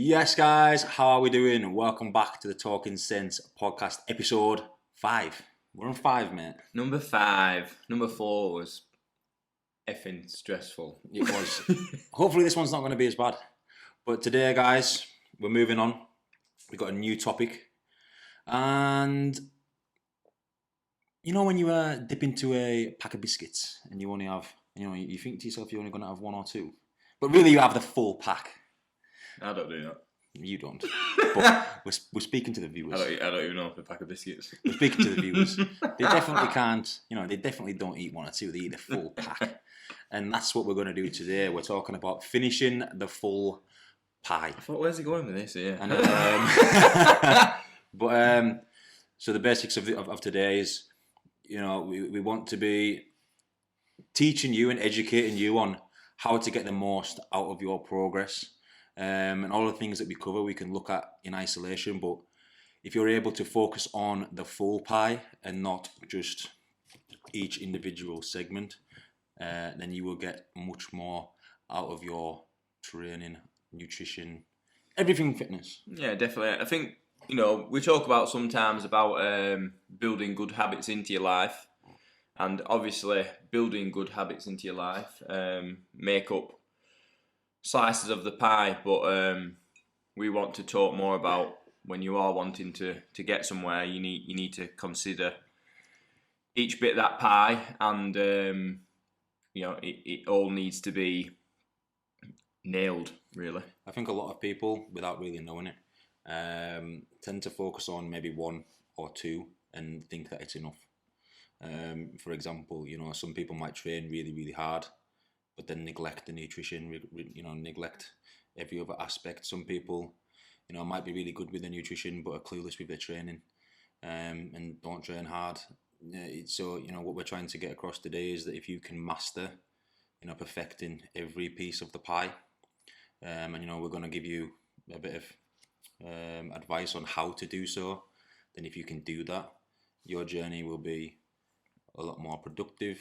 Yes, guys, how are we doing? Welcome back to the Talking Sense podcast, episode 5. We're on 5, mate. Number 5. Number 4 was effing stressful. It was. Hopefully this one's not going to be as bad. But today, guys, we're moving on. We've got a new topic. And you know when you dip into a pack of biscuits and you only have, you think to yourself you're only going to have 1 or 2. But really you have the full pack. I don't do that. You don't. But we're speaking to the viewers. I don't even know if a pack of biscuits. We're speaking to the viewers. They definitely can't, they definitely don't eat 1 or 2. They eat the full pack. And that's what we're going to do today. We're talking about finishing the full pie. I thought, where's he going with this? Yeah. And, so the basics of today is, we want to be teaching you and educating you on how to get the most out of your progress. And all the things that we cover, we can look at in isolation. But if you're able to focus on the full pie and not just each individual segment, then you will get much more out of your training, nutrition, everything fitness. Yeah, definitely. I think, we talk about sometimes about building good habits into your life. And obviously, building good habits into your life make up slices of the pie, but we want to talk more about when you are wanting to get somewhere, you need to consider each bit of that pie, and it all needs to be nailed, really. I think a lot of people, without really knowing it, tend to focus on maybe 1 or 2 and think that it's enough. For example, some people might train really, really hard, but then neglect the nutrition, neglect every other aspect. Some people, might be really good with the nutrition, but are clueless with their training, and don't train hard. So, what we're trying to get across today is that if you can master, perfecting every piece of the pie, and, we're going to give you a bit of advice on how to do so, then if you can do that, your journey will be a lot more productive,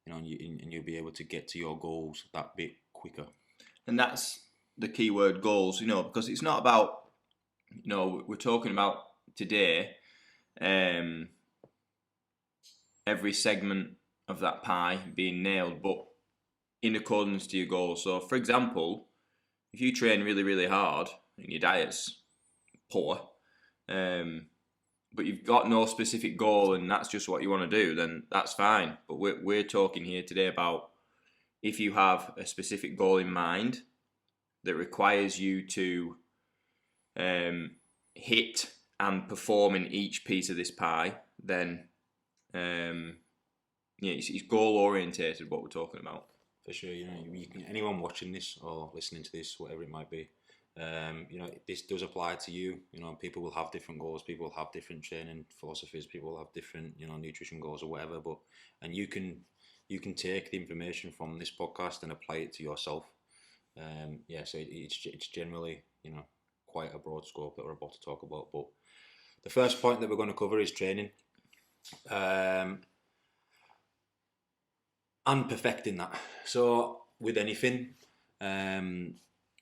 and you'll be able to get to your goals that bit quicker. And that's the key word, goals, because it's not about, we're talking about today, every segment of that pie being nailed, but in accordance to your goals. So, for example, if you train really, really hard and your diet's poor, but you've got no specific goal and that's just what you want to do, then that's fine. But we're talking here today about if you have a specific goal in mind that requires you to hit and perform in each piece of this pie, then it's goal orientated what we're talking about. For sure, you can, anyone watching this or listening to this, whatever it might be, this does apply to you. People will have different goals, people will have different training philosophies, people will have different, nutrition goals or whatever. And you can take the information from this podcast and apply it to yourself. So it's generally, quite a broad scope that we're about to talk about. But the first point that we're going to cover is training, and perfecting that. So with anything,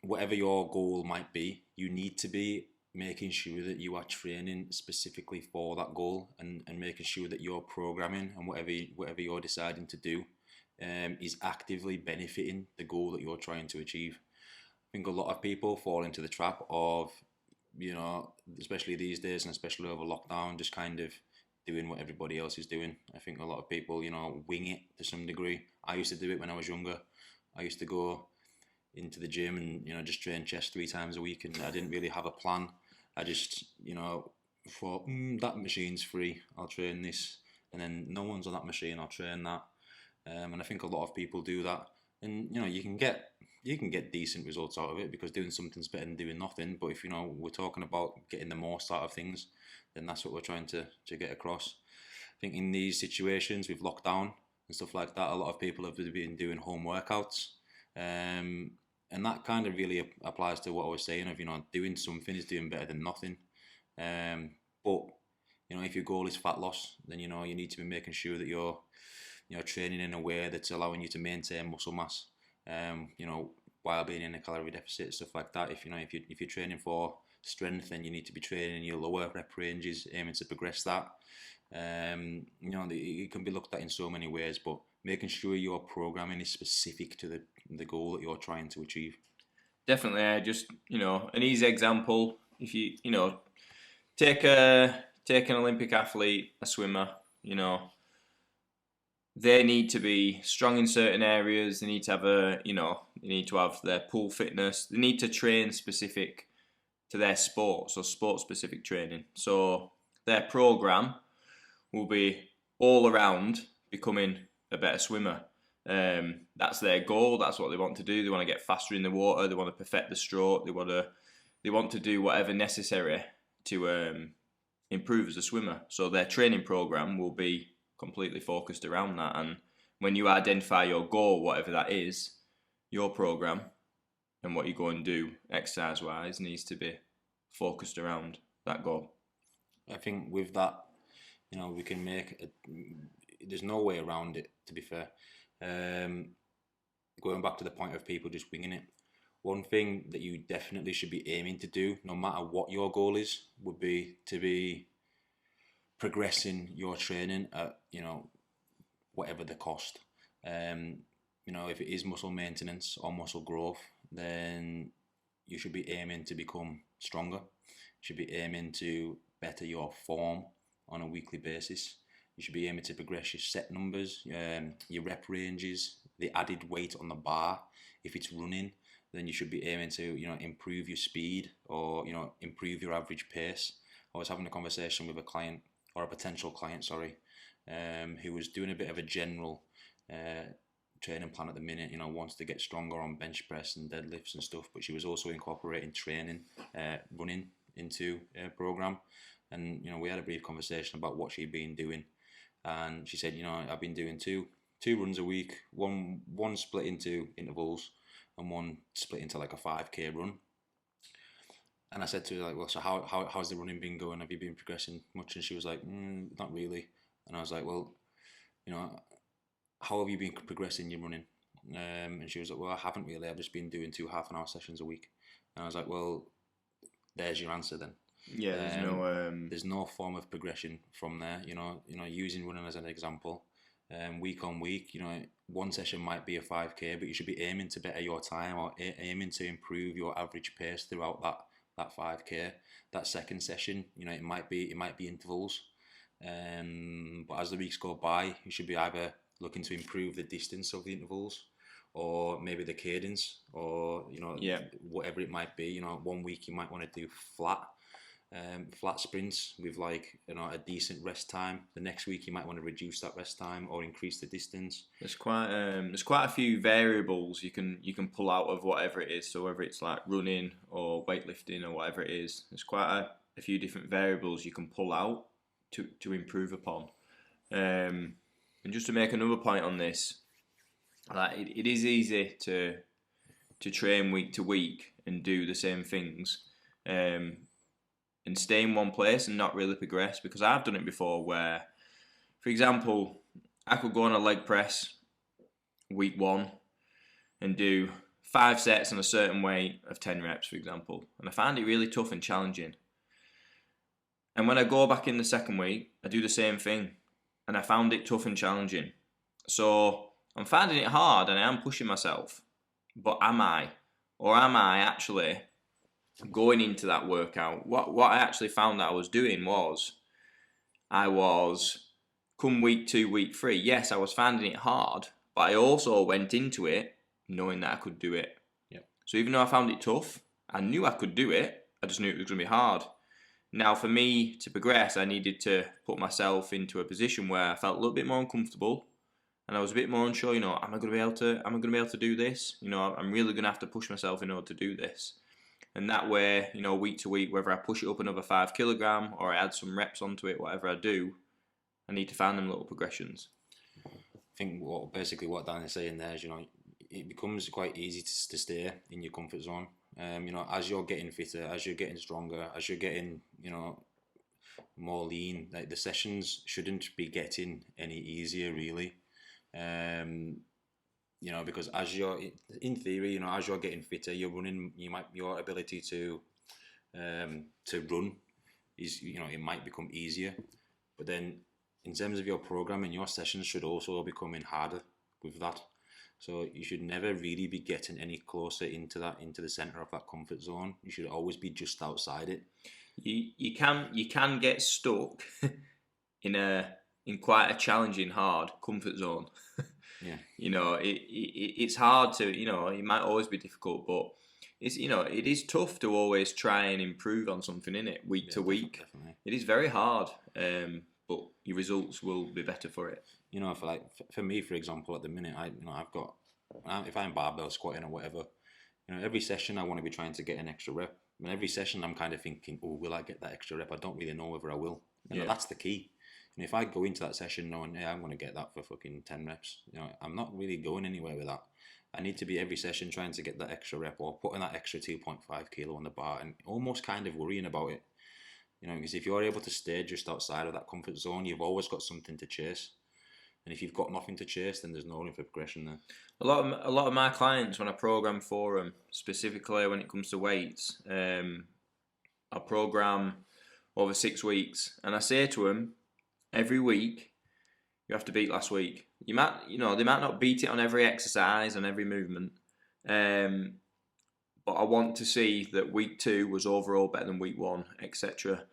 whatever your goal might be, you need to be making sure that you are training specifically for that goal, and making sure that your programming and whatever you're deciding to do is actively benefiting the goal that you're trying to achieve. I think a lot of people fall into the trap of, especially these days and especially over lockdown, just kind of doing what everybody else is doing. I think a lot of people, wing it to some degree. I used to do it when I was younger. I used to go into the gym and, just train chest 3 times a week, and I didn't really have a plan. I just, thought, that machine's free, I'll train this. And then no one's on that machine, I'll train that. And I think a lot of people do that. And, you can get decent results out of it, because doing something's better than doing nothing. But if, we're talking about getting the most out of things, then that's what we're trying to get across. I think in these situations with lockdown and stuff like that, a lot of people have been doing home workouts. And that kind of really applies to what I was saying of, doing something is doing better than nothing. But, if your goal is fat loss, then, you need to be making sure that you're training in a way that's allowing you to maintain muscle mass. while being in a calorie deficit, stuff like that. If you're training for strength, then you need to be training your lower rep ranges, aiming to progress that. It can be looked at in so many ways, but making sure your programming is specific to the goal that you're trying to achieve. Definitely, just an easy example. If you take an Olympic athlete, a swimmer, they need to be strong in certain areas. They need to have they need to have their pool fitness. They need to train specific to their sport, so sport specific training. So their program will be all around becoming a better swimmer. That's their goal. That's what they want to do. They want to get faster in the water. They want to perfect the stroke. They want to do whatever necessary to improve as a swimmer. So their training program will be completely focused around that. And when you identify your goal, whatever that is, your program and what you go and do exercise wise needs to be focused around that goal. I think with that, we can there's no way around it, to be fair. Going back to the point of people just winging it, one thing that you definitely should be aiming to do, no matter what your goal is, would be to be progressing your training at whatever the cost. If it is muscle maintenance or muscle growth, then you should be aiming to become stronger. You should be aiming to better your form on a weekly basis. You should be aiming to progress your set numbers, your rep ranges, the added weight on the bar. If it's running, then you should be aiming to improve your speed or improve your average pace. I was having a conversation with a client, or a potential client, who was doing a bit of a general training plan at the minute. Wants to get stronger on bench press and deadlifts and stuff, but she was also incorporating training, running into a program. And we had a brief conversation about what she'd been doing, and she said, I've been doing two runs a week, one split into intervals and one split into like a 5k run. And I said to her, like, well, so how's the running been going? Have you been progressing much? And she was like, not really. And I was like, well, how have you been progressing your running? And she was like, well, I haven't really. I've just been doing 2 half-an-hour sessions a week. And I was like, well, there's your answer then. Yeah, there's no form of progression from there. Using running as an example, week on week, one session might be a 5k, but you should be aiming to better your time or aiming to improve your average pace throughout that 5k. That second session, it might be intervals, but as the weeks go by, you should be either looking to improve the distance of the intervals, or maybe the cadence, or whatever it might be. 1 week you might want to do flat sprints with a decent rest time. The next week you might want to reduce that rest time or increase the distance. There's quite a few variables you can pull out of whatever it is. So whether it's like running or weightlifting or whatever it is, there's quite a few different variables you can pull out to improve upon. And just to make another point on this, it is easy to train week to week and do the same things, and stay in one place and not really progress, because I've done it before where, for example, I could go on a leg press week 1 and do 5 sets on a certain weight of 10 reps, for example, and I find it really tough and challenging. And when I go back in the second week, I do the same thing and I found it tough and challenging. So I'm finding it hard and I am pushing myself, but am I actually going into that workout? What I actually found that I was doing was, I was, come week 2, week 3, yes, I was finding it hard, but I also went into it knowing that I could do it. Yep. So even though I found it tough, I knew I could do it, I just knew it was going to be hard. Now for me to progress, I needed to put myself into a position where I felt a little bit more uncomfortable, and I was a bit more unsure, am I going to be able to do this? I'm really going to have to push myself in order to do this. And that way, week to week, whether I push it up another 5 kilogram or I add some reps onto it, whatever I do, I need to find them little progressions. I think what Dan is saying there is, it becomes quite easy to stay in your comfort zone. As you're getting fitter, as you're getting stronger, as you're getting, more lean, like the sessions shouldn't be getting any easier, really. because as you're in theory, as you're getting fitter, you're running. Your ability to run is, it might become easier, but then in terms of your programming, your sessions should also be becoming harder with that. So you should never really be getting any closer into the center of that comfort zone. You should always be just outside it. You can get stuck in quite a challenging, hard comfort zone. Yeah. It's hard to, it might always be difficult, but it's, it is tough to always try and improve on something in it week to week. Definitely. It is very hard, but your results will be better for it. For me, for example, at the minute, I've got, if I'm barbell squatting or whatever, every session I want to be trying to get an extra rep. And every session I'm kind of thinking, oh, will I get that extra rep? I don't really know whether I will. And that's the key. And if I go into that session knowing, hey, I'm going to get that for fucking 10 reps, I'm not really going anywhere with that. I need to be every session trying to get that extra rep or putting that extra 2.5 kilo on the bar and almost kind of worrying about it. Because if you're able to stay just outside of that comfort zone, you've always got something to chase. And if you've got nothing to chase, then there's no room for progression there. A lot of my clients, when I program for them, specifically when it comes to weights, I program over 6 weeks, and I say to them, every week you have to beat last week. They might not beat it on every exercise, on every movement, but I want to see that week 2 was overall better than week 1, etc.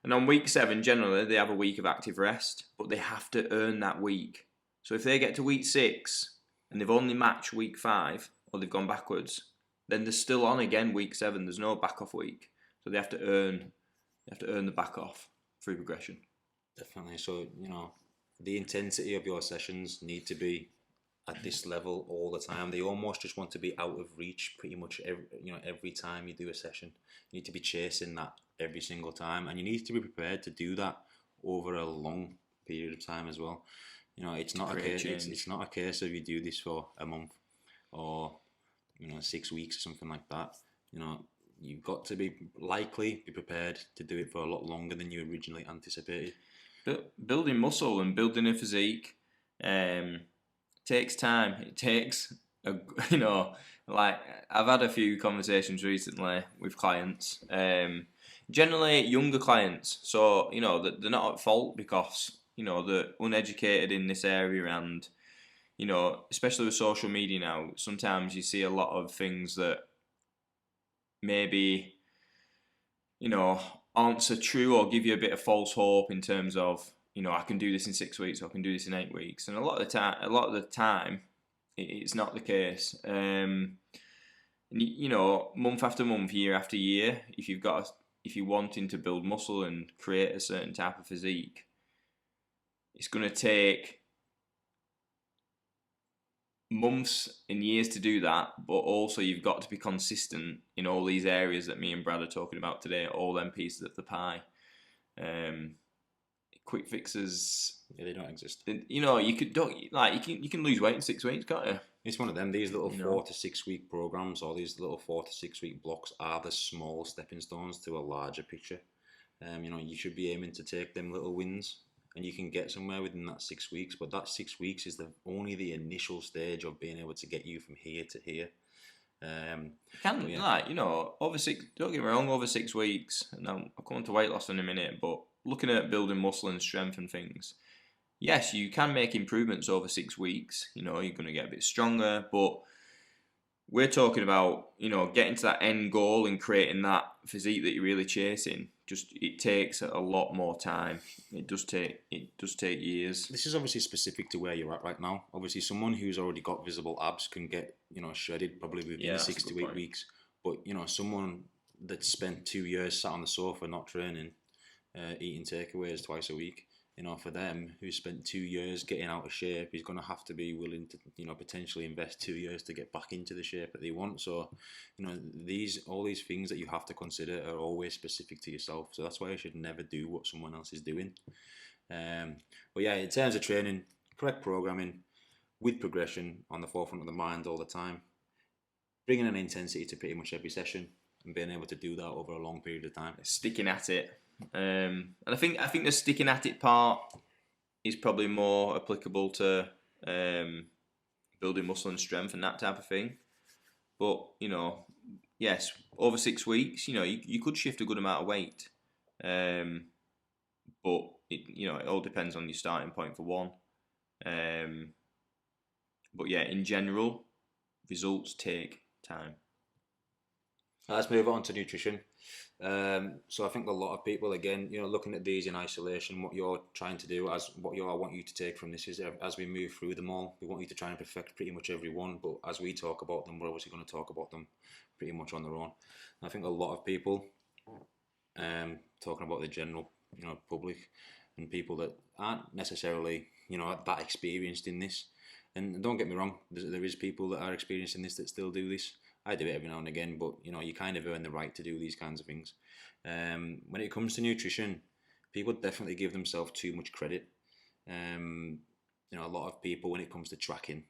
And on week 7, generally, they have a week of active rest, but they have to earn that week. So if they get to week 6 and they've only matched week 5, or they've gone backwards, then they're still on again week 7. There's no back off week. So they have to earn the back off through progression. Definitely. So, the intensity of your sessions need to be at this level all the time. They almost just want to be out of reach pretty much every time you do a session. You need to be chasing that every single time, and you need to be prepared to do that over a long period of time as well. It's not a case of you do this for a month or 6 weeks or something like that. You've got to be prepared to do it for a lot longer than you originally anticipated. Building muscle and building a physique takes time. It takes like I've had a few conversations recently with clients, generally younger clients. So they're not at fault because they're uneducated in this area, and especially with social media now, sometimes you see a lot of things that maybe aren't so true or give you a bit of false hope in terms of I can do this in 6 weeks or I can do this in 8 weeks, and a lot of the time it's not the case. Month after month, year after year, if you're wanting to build muscle and create a certain type of physique, it's going to take months and years to do that, but also you've got to be consistent in all these areas that me and Brad are talking about today, all them pieces of the pie. Quick fixes, they don't exist. You can lose weight in 6 weeks, can't you? It's one of them. These little 4 to 6 week programs, or these little 4 to 6 week blocks, are the small stepping stones to a larger picture. You should be aiming to take them little wins, and you can get somewhere within that 6 weeks. But that 6 weeks is only the initial stage of being able to get you from here to here. Over 6. Don't get me wrong, over 6 weeks. And I'll come on to weight loss in a minute, but looking at building muscle and strength and things, yes, you can make improvements over 6 weeks. You're going to get a bit stronger, but we're talking about getting to that end goal and creating that physique that you're really chasing. It takes a lot more time. It does take years. This is obviously specific to where you're at right now. Obviously, someone who's already got visible abs can get shredded probably within 6 to 8 weeks. But someone that's spent 2 years sat on the sofa not training, eating takeaways twice a week, for them who spent 2 years getting out of shape, is going to have to be willing to potentially invest 2 years to get back into the shape that they want. So all these things that you have to consider are always specific to yourself. So that's why you should never do what someone else is doing. But yeah, in terms of training, correct programming with progression on the forefront of the mind all the time, bringing an intensity to pretty much every session and being able to do that over a long period of time, sticking at it. And I think the sticking at it part is probably more applicable to building muscle and strength and that type of thing. But, you know, yes, over 6 weeks, you know, you could shift a good amount of weight. But, you know, it all depends on your starting point for one. But yeah, in general, results take time. Let's move on to nutrition. So I think a lot of people, again, you know, looking at these in isolation, what you're trying to do, as what I want you to take from this is, as we move through them all, we want you to try and perfect pretty much every one. But as we talk about them, we're obviously going to talk about them pretty much on their own. And I think a lot of people, talking about the general, you know, public and people that aren't necessarily, you know, that experienced in this. And don't get me wrong, there is people that are experienced in this that still do this. I do it every now and again, but you know, you kind of earn the right to do these kinds of things. When it comes to nutrition, people definitely give themselves too much credit. You know, a lot of people, when it comes to tracking,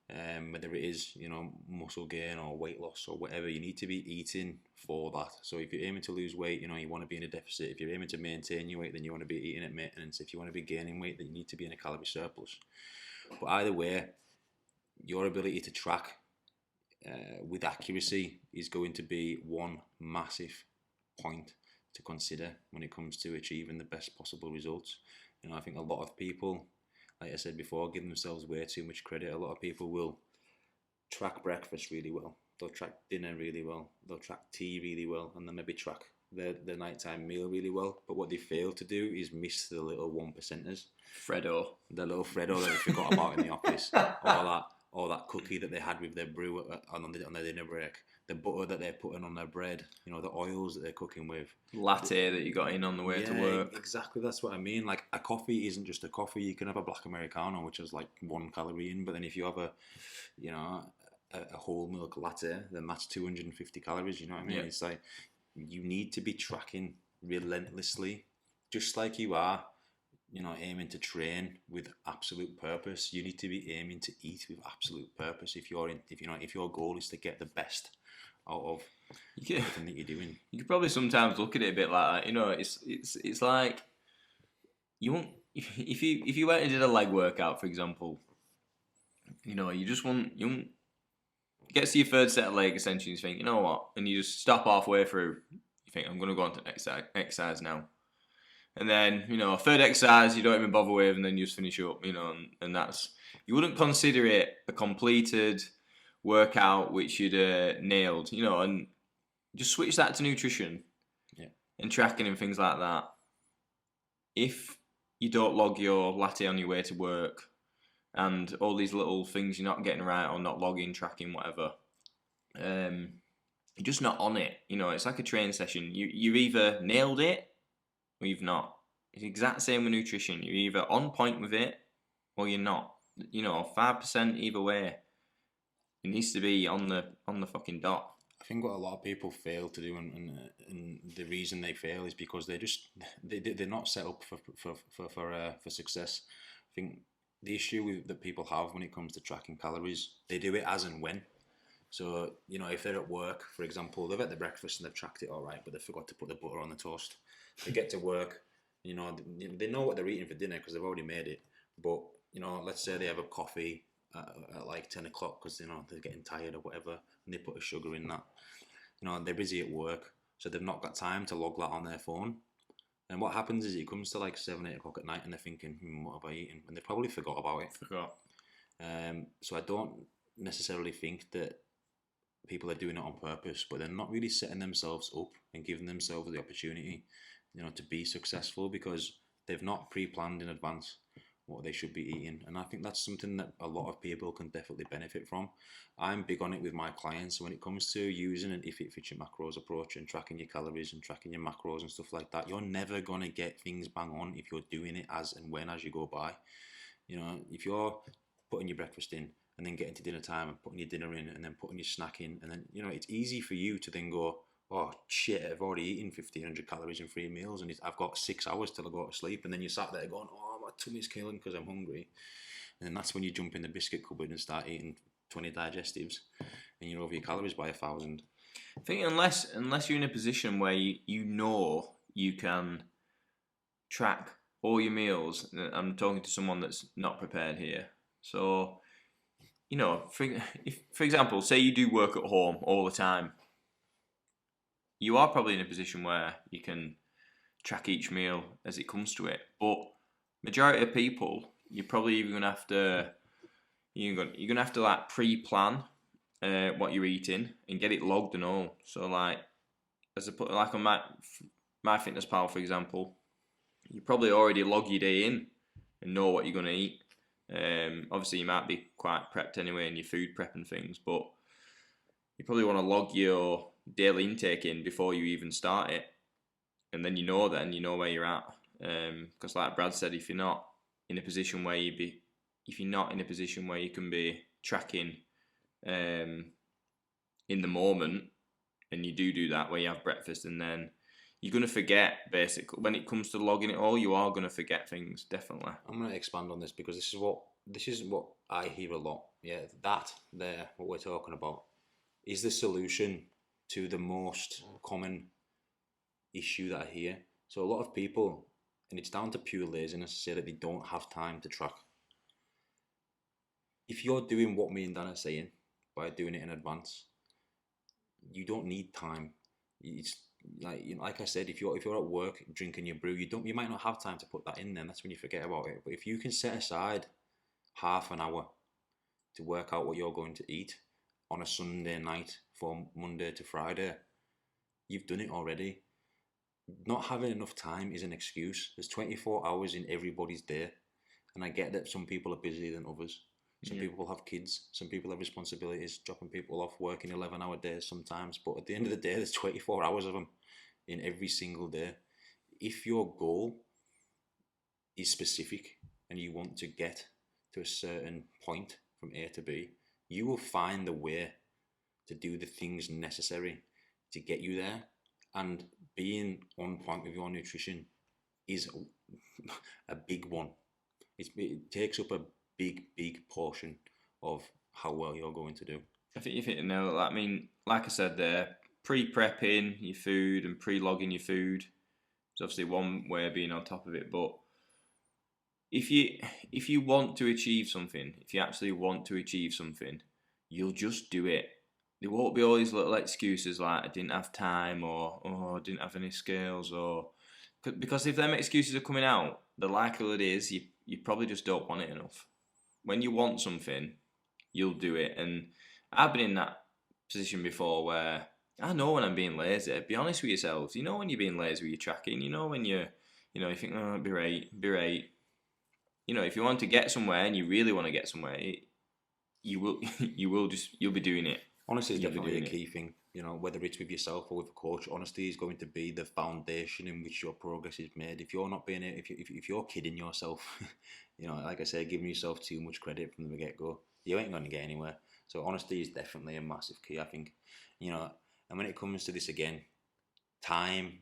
whether it is, you know, muscle gain or weight loss or whatever, you need to be eating for that. So if you're aiming to lose weight, you know, you want to be in a deficit. If you're aiming to maintain your weight, then you want to be eating at maintenance. If you want to be gaining weight, then you need to be in a calorie surplus. But either way, your ability to track with accuracy is going to be one massive point to consider when it comes to achieving the best possible results. You know, I think a lot of people, like I said before, give themselves way too much credit. A lot of people will track breakfast really well, they'll track dinner really well, they'll track tea really well, and then maybe track the nighttime meal really well. But what they fail to do is miss the little 1%ers. The little Freddo that they forgot about in the office, or that cookie that they had with their brew on their dinner break, the butter that they're putting on their bread, you know, the oils that they're cooking with, latte that you got in on the way to work. Exactly, that's what I mean. Like, a coffee isn't just a coffee. You can have a black Americano, which has like 1 calorie in, but then if you have a whole milk latte, then that's 250 calories. You know what I mean? Yeah. It's like, you need to be tracking relentlessly, just like you are, you know, aiming to train with absolute purpose. You need to be aiming to eat with absolute purpose. If your goal is to get the best out of everything that you're doing, you could probably sometimes look at it a bit like that. You know, it's like, you won't, if you went and did a leg workout, for example. You know, you won't get to your third set of leg extensions. You think, you know what, and you just stop halfway through. You think, I'm going to go on to the next exercise now. And then, you know, a third exercise you don't even bother with, and then you just finish up, you know, and that's, you wouldn't consider it a completed workout which you'd nailed, you know, and just switch that to nutrition, and tracking and things like that. If you don't log your latte on your way to work, and all these little things you're not getting right, or not logging, tracking, whatever, you're just not on it. You know, it's like a training session. You've either nailed it, or you've not. It's the exact same with nutrition. You're either on point with it, or you're not. You know, 5% either way. It needs to be on the fucking dot. I think what a lot of people fail to do, and the reason they fail is because they're not set up for success. I think the issue that people have when it comes to tracking calories, they do it as and when. So, you know, if they're at work, for example, they've had their breakfast and they've tracked it all right, but they forgot to put the butter on the toast. They get to work, you know, they know what they're eating for dinner because they've already made it. But, you know, let's say they have a coffee at like 10 o'clock because, you know, they're getting tired or whatever, and they put a sugar in that. You know, they're busy at work, so they've not got time to log that on their phone. And what happens is it comes to like 7, 8 o'clock at night and they're thinking, what have I eaten? And they probably forgot about it. So I don't necessarily think that people are doing it on purpose, but they're not really setting themselves up and giving themselves the opportunity, you know, to be successful, because they've not pre-planned in advance what they should be eating. And I think that's something that a lot of people can definitely benefit from. I'm big on it with my clients. So when it comes to using an if it fits your macros approach and tracking your calories and tracking your macros and stuff like that, you're never going to get things bang on if you're doing it as and when as you go by. You know, if you're putting your breakfast in and then getting to dinner time and putting your dinner in and then putting your snack in, and then, you know, it's easy for you to then go, oh shit, I've already eaten 1,500 calories in 3 meals and I've got 6 hours till I go to sleep. And then you sat there going, oh, my tummy's killing because I'm hungry. And then that's when you jump in the biscuit cupboard and start eating 20 digestives and you're over your calories by 1,000. I think unless you're in a position where you know you can track all your meals, I'm talking to someone that's not prepared here. So you know, for example, say you do work at home all the time, you are probably in a position where you can track each meal as it comes to it. But majority of people, you're probably even gonna have to you're gonna have to like pre-plan what you're eating and get it logged and all. So like as I put like on my Fitness Pal, for example, you probably already log your day in and know what you're gonna eat. Obviously, you might be quite prepped anyway in your food prep and things, but you probably want to log your daily intake in before you even start it, and then you know where you're at. Because like Brad said, if you're not in a position where you can be tracking in the moment, and you do that where you have breakfast, and then you're going to forget, basically. When it comes to logging it all, you are going to forget things, definitely. I'm going to expand on this because this is what I hear a lot. Yeah, what we're talking about, is the solution to the most common issue that I hear. So a lot of people, and it's down to pure laziness, say that they don't have time to track. If you're doing what me and Dan are saying by doing it in advance, you don't need time. It's like I said, if you're at work drinking your brew, you might not have time to put that in. Then that's when you forget about it. But if you can set aside half an hour to work out what you're going to eat on a Sunday night from Monday to Friday, you've done it already. Not having enough time is an excuse. There's 24 hours in everybody's day, and I get that some people are busier than others. Some people have kids, some people have responsibilities, dropping people off, working 11-hour days sometimes. But at the end of the day, there's 24 hours of them in every single day. If your goal is specific and you want to get to a certain point from A to B, you will find the way to do the things necessary to get you there. And being on point with your nutrition is a big one. It takes up a big portion of how well you're going to do. I think you've hit the nail on that. I mean, like I said there, pre-prepping your food and pre-logging your food is obviously one way of being on top of it. But if you want to achieve something, if you actually want to achieve something, you'll just do it. There won't be all these little excuses like I didn't have time or I didn't have any skills, or because if them excuses are coming out, the likelihood is you probably just don't want it enough. When you want something, you'll do it. And I've been in that position before where I know when I'm being lazy. Be honest with yourselves. You know when you're being lazy with your tracking. You know when you think, oh, it'd be right. You know, if you want to get somewhere and you really want to get somewhere, you'll be doing it. Honesty is definitely a key thing. You know, whether it's with yourself or with a coach, honesty is going to be the foundation in which your progress is made. If you're not being it, if you're kidding yourself, you know, like I said, giving yourself too much credit from the get-go, you ain't going to get anywhere. So honesty is definitely a massive key, I think. You know, and when it comes to this again, time,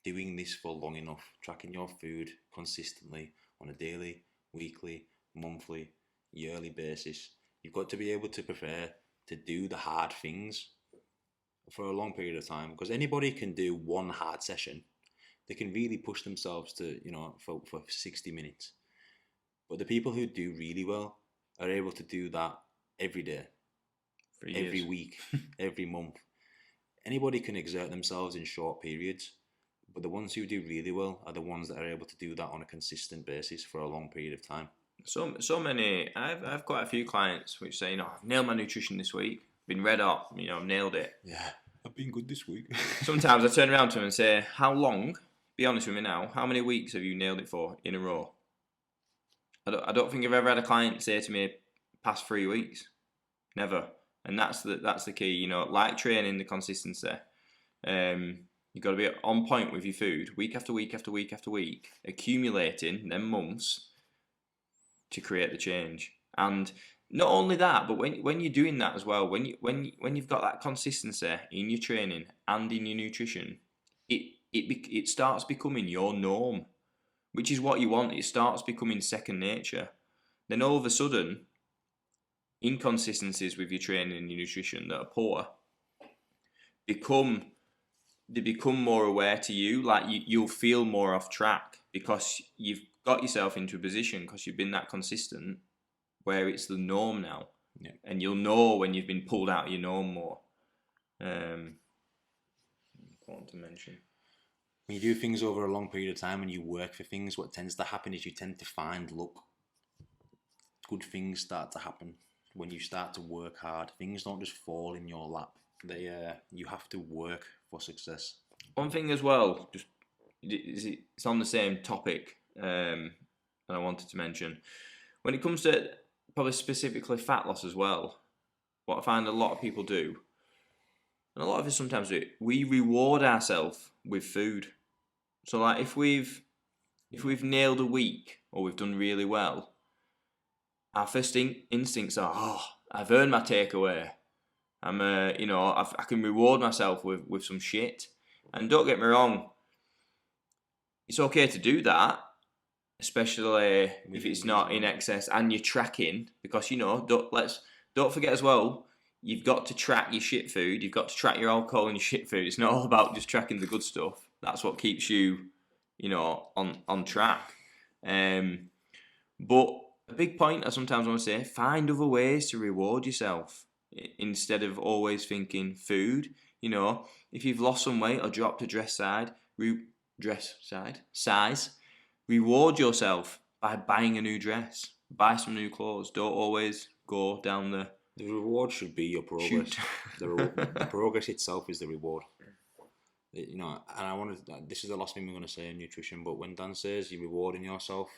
doing this for long enough, tracking your food consistently on a daily, weekly, monthly, yearly basis, you've got to be able to prepare to do the hard things for a long period of time, because anybody can do one hard session. They can really push themselves to, you know, for 60 minutes. But the people who do really well are able to do that every day, every week, every month. Anybody can exert themselves in short periods, but the ones who do really well are the ones that are able to do that on a consistent basis for a long period of time. So many. I've quite a few clients which say, you know, I've nailed my nutrition this week. Been red hot. You know, I've nailed it. Yeah, I've been good this week. Sometimes I turn around to them and say, how long? Be honest with me now. How many weeks have you nailed it for in a row? I don't think I've ever had a client say to me, past 3 weeks. Never. And that's the key. You know, like training, the consistency. You've got to be on point with your food, week after week after week after week, accumulating them months to create the change. And not only that, but when you're doing that as well, when you've got that consistency in your training and in your nutrition, it starts becoming your norm, which is what you want. It starts becoming second nature. Then all of a sudden, inconsistencies with your training and your nutrition that are poor become more aware to you. Like you'll feel more off track because you've got yourself into a position, because you've been that consistent, where it's the norm now. Yeah. And you'll know when you've been pulled out of your norm more. Important to mention. When you do things over a long period of time and you work for things, what tends to happen is you tend to find luck. Good things start to happen when you start to work hard. Things don't just fall in your lap. You have to work for success. One thing as well, just it's on the same topic that I wanted to mention. When it comes to probably specifically fat loss as well, what I find a lot of people do, and a lot of us sometimes do, we reward ourselves with food. So like if we've nailed a week or we've done really well, our first instincts are, oh, I've earned my takeaway. I can reward myself with some shit. And don't get me wrong, it's okay to do that, especially if it's not in excess and you're tracking, because don't forget as well, you've got to track your shit food, you've got to track your alcohol and your shit food. It's not all about just tracking the good stuff. That's what keeps you, on track. But a big point I sometimes want to say, find other ways to reward yourself instead of always thinking food. If you've lost some weight or dropped a dress size, reward yourself by buying a new dress, buy some new clothes. Don't always go down the reward should be your progress. The progress itself is the reward. And this is the last thing we're going to say in nutrition, but when Dan says you're rewarding yourself,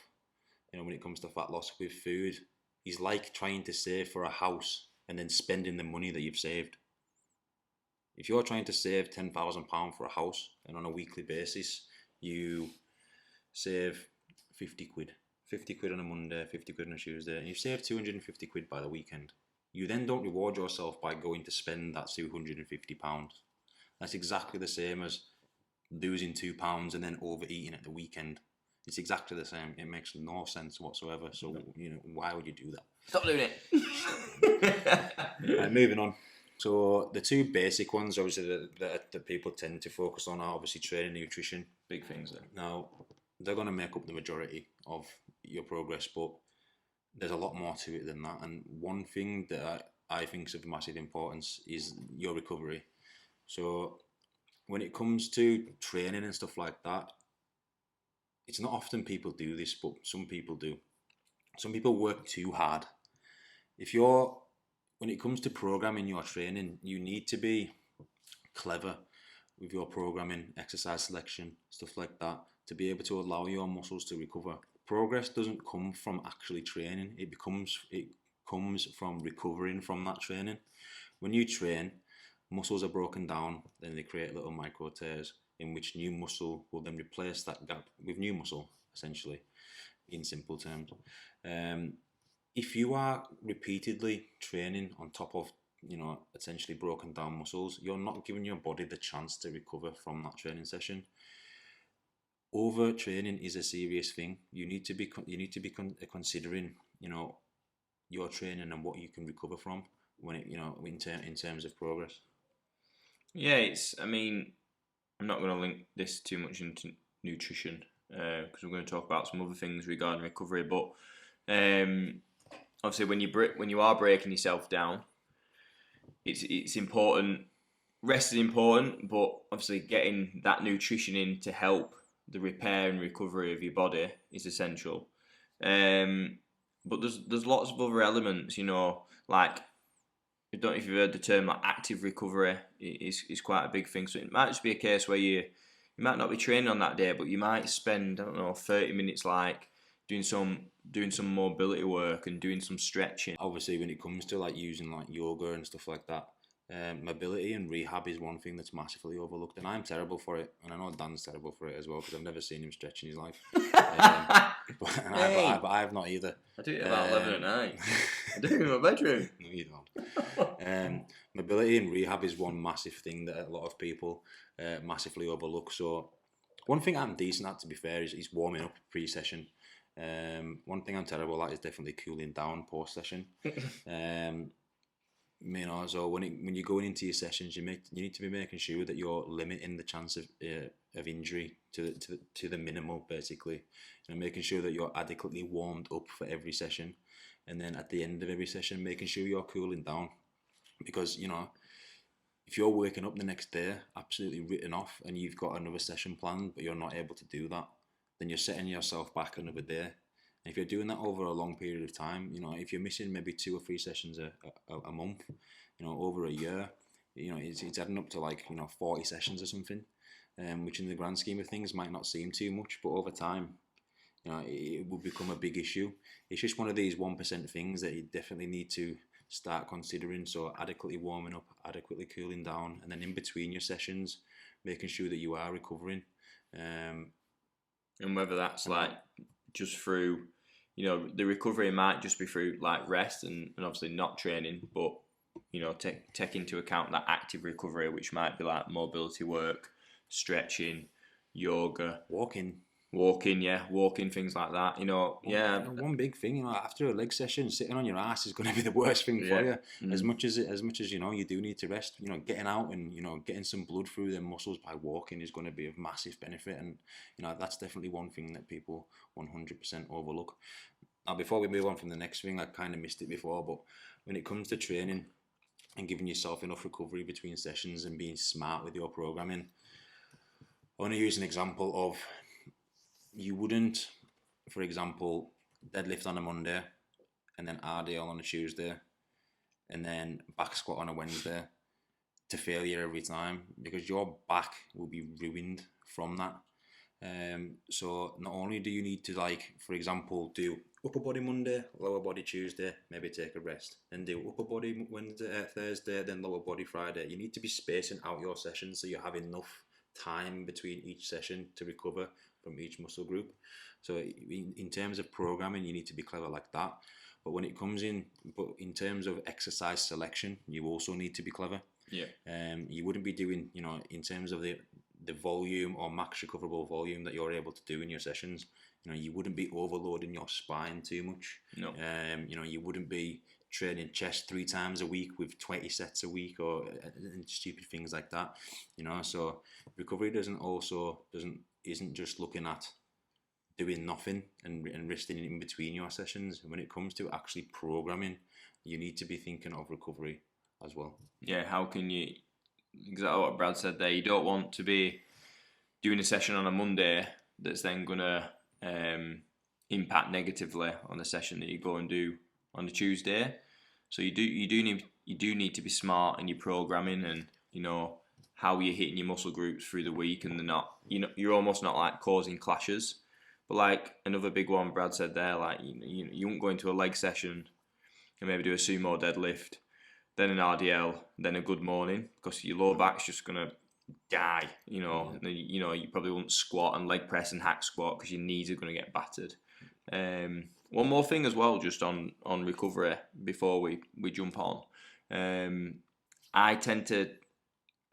when it comes to fat loss with food, he's like trying to save for a house and then spending the money that you've saved. If you're trying to save £10,000 for a house and on a weekly basis you save 50 quid on a Monday, 50 quid on a Tuesday, and you've saved 250 quid by the weekend, you then don't reward yourself by going to spend that £250. That's exactly the same as losing £2 and then overeating at the weekend. It's exactly the same. It makes no sense whatsoever. So, why would you do that? Stop doing it. Moving on. So, the two basic ones, obviously, that people tend to focus on are obviously training and nutrition. Big things there. Now, they're going to make up the majority of your progress, but there's a lot more to it than that. And one thing that I think is of massive importance is your recovery. So, when it comes to training and stuff like that, it's not often people do this, but some people do. Some people work too hard. When it comes to programming your training, you need to be clever with your programming, exercise selection, stuff like that, to be able to allow your muscles to recover. Progress doesn't come from actually training. It comes from recovering from that training. When you train, muscles are broken down, then they create little micro tears, in which new muscle will then replace that gap with new muscle, essentially, in simple terms. If you are repeatedly training on top of, essentially broken down muscles, you're not giving your body the chance to recover from that training session. Overtraining is a serious thing. You need to be considering, your training and what you can recover from when in terms of progress. Yeah, I'm not going to link this too much into nutrition because we're going to talk about some other things regarding recovery. But obviously, when you are breaking yourself down, it's important. Rest is important, but obviously getting that nutrition in to help the repair and recovery of your body is essential. But there's lots of other elements, like, I don't know if you've heard the term, like active recovery is quite a big thing. So it might just be a case where you might not be training on that day, but you might spend, 30 minutes like doing some mobility work and doing some stretching. Obviously, when it comes to like using like yoga and stuff like that, mobility and rehab is one thing that's massively overlooked, and I'm terrible for it, and I know Dan's terrible for it as well because I've never seen him stretch in his life. But I have not either. I do it about 11 at night. I do it in my bedroom. No, you don't. Mobility and rehab is one massive thing that a lot of people massively overlook. So one thing I'm decent at, to be fair, is warming up pre-session. One thing I'm terrible at is definitely cooling down post-session. So when you're going into your sessions, you need to be making sure that you're limiting the chance of injury to the minimal, basically, making sure that you're adequately warmed up for every session. and then at the end of every session, making sure you're cooling down, because if you're waking up the next day absolutely written off and you've got another session planned but you're not able to do that, then you're setting yourself back another day. And if you're doing that over a long period of time, if you're missing maybe 2 or 3 sessions a month, over a year, it's adding up to like 40 sessions or something, which in the grand scheme of things might not seem too much, but over time, it will become a big issue. It's just one of these 1% things that you definitely need to start considering. So adequately warming up, adequately cooling down, and then in between your sessions, making sure that you are recovering. And whether that's like just through, the recovery might just be through like rest and obviously not training, but take into account that active recovery, which might be like mobility work, stretching, yoga, walking, things like that. One big thing, after a leg session, sitting on your ass is going to be the worst thing for you. As much as you do need to rest. Getting out and getting some blood through their muscles by walking is going to be of massive benefit, and that's definitely one thing that people 100% overlook. Now, before we move on from the next thing, I kind of missed it before, but when it comes to training and giving yourself enough recovery between sessions and being smart with your programming, I want to use an example of, you wouldn't, for example, deadlift on a Monday and then RDL on a Tuesday and then back squat on a Wednesday to failure every time, because your back will be ruined from that. So not only do you need to, like, for example, do upper body Monday, lower body Tuesday, maybe take a rest, then do upper body Thursday, then lower body Friday. You need to be spacing out your sessions so you have enough time between each session to recover from each muscle group. So in terms of programming, you need to be clever like that. But when it comes in terms of exercise selection, you also need to be clever. You wouldn't be doing, in terms of the volume or max recoverable volume that you're able to do in your sessions, you wouldn't be overloading your spine too much. No. You wouldn't be training chest 3 times a week with 20 sets a week and stupid things like that. So recovery isn't just looking at doing nothing and resting in between your sessions. When it comes to actually programming, you need to be thinking of recovery as well. Yeah, how can you, exactly what Brad said there, you don't want to be doing a session on a Monday that's then going to impact negatively on the session that you go and do on the Tuesday. So you do need to be smart in your programming and how you're hitting your muscle groups through the week, and they're not, you're almost not like causing clashes. But like another big one Brad said there, like you won't go into a leg session and maybe do a sumo deadlift, then an RDL, then a good morning, because your lower back's just gonna die. You probably won't squat and leg press and hack squat because your knees are gonna get battered. One more thing as well, just on recovery before we jump on. I tend to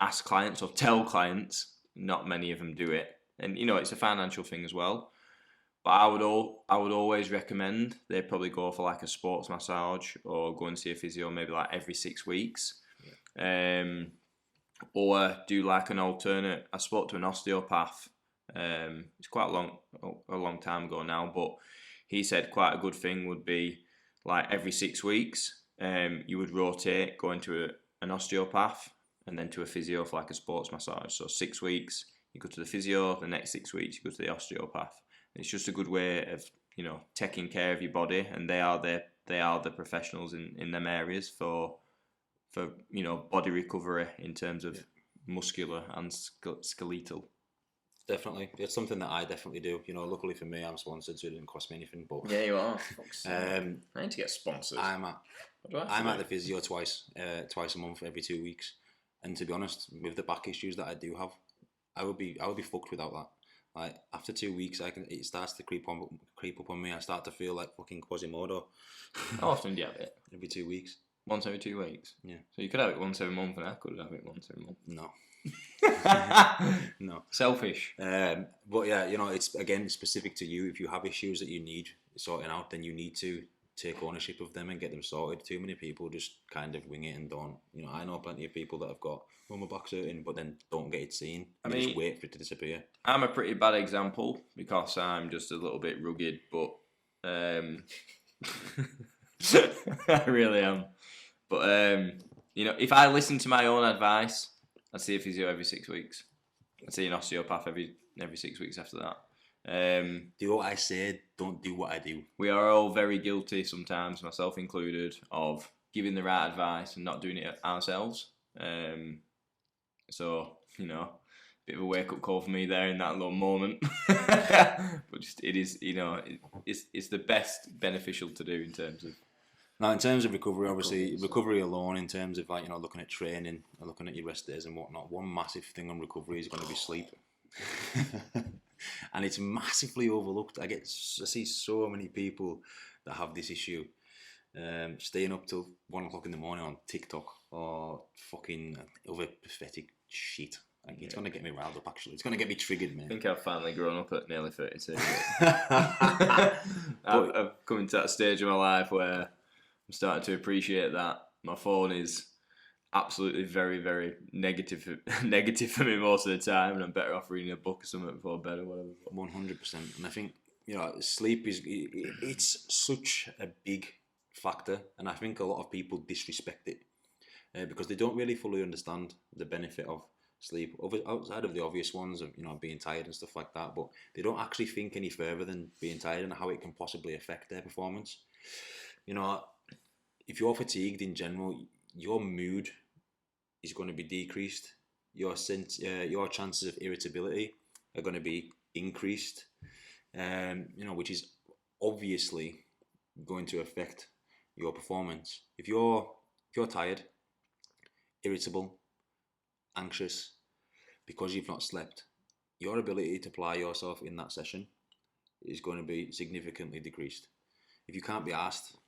ask clients or tell clients, not many of them do it, and it's a financial thing as well. But I would always recommend they probably go for like a sports massage or go and see a physio maybe like every 6 weeks. Or do like an alternate. I spoke to an osteopath. It's quite a long time ago now, but he said quite a good thing would be like every 6 weeks, you would rotate going to an osteopath and then to a physio for like a sports massage. So 6 weeks you go to the physio, the next 6 weeks you go to the osteopath. It's just a good way of taking care of your body, and they are the professionals in them areas for body recovery in terms of muscular and skeletal. Definitely, it's something that I definitely do. Luckily for me, I'm sponsored, so it didn't cost me anything. But yeah, you are. I need to get sponsored. I'm at the physio twice a month, every 2 weeks. And to be honest, with the back issues that I do have, I would be fucked without that. Like after 2 weeks, it starts to creep up on me. I start to feel like fucking Quasimodo. How often do you have it? Every 2 weeks. Once every 2 weeks. Yeah. So you could have it once every month, and I could have it once every month. No. No. Selfish. But yeah, it's again specific to you. If you have issues that you need sorting out, then you need to take ownership of them and get them sorted. Too many people just kind of wing it and don't. I know plenty of people that have got my back's hurting, but then don't get it seen. Just wait for it to disappear. I'm a pretty bad example because I'm just a little bit rugged, but I really am. But you know, if I listen to my own advice, I'd see a physio every 6 weeks. I'd see an osteopath every 6 weeks after that. Do what I say, don't do what I do. We are all very guilty sometimes, myself included, of giving the right advice and not doing it ourselves. So, you know, bit of a wake up call for me there in that little moment. But just it is, you know, it's the best beneficial to do in terms of. Now, in terms of recovery, obviously, recovery alone, in terms of, like, you know, looking at training and looking at your rest days and whatnot, one massive thing on recovery is going to be sleep. And it's massively overlooked. I see so many people that have this issue, staying up till 1 o'clock in the morning on TikTok or fucking other pathetic shit. Like, it's going to get me riled up, actually. It's going to get me triggered, man. I think I've finally grown up at nearly 32. I've come into that stage of my life where I'm starting to appreciate that my phone is absolutely very, very negative for me most of the time, and I'm better off reading a book or something before bed or whatever. 100%. And I think, you know, sleep it's such a big factor, and I think a lot of people disrespect it because they don't really fully understand the benefit of sleep outside of the obvious ones of, you know, being tired and stuff like that, but they don't actually think any further than being tired and how it can possibly affect their performance. You know, if you're fatigued in general, your mood is going to be decreased. Your chances of irritability are going to be increased. You know, which is obviously going to affect your performance. If you're tired, irritable, anxious, because you've not slept, your ability to apply yourself in that session is going to be significantly decreased. If you can't be asked,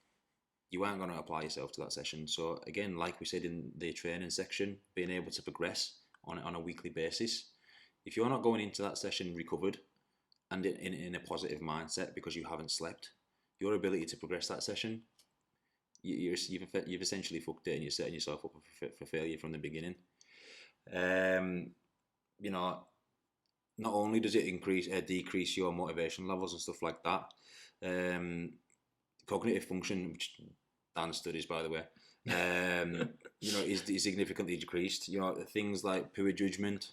you aren't going to apply yourself to that session. So again, like we said in the training section, being able to progress on a weekly basis. If you're not going into that session recovered and in a positive mindset because you haven't slept, your ability to progress that session, you've essentially fucked it, and you're setting yourself up for failure from the beginning. You know, not only does it decrease your motivation levels and stuff like that, cognitive function, which Dan studies, by the way, you know, is significantly decreased. You know, things like poor judgment,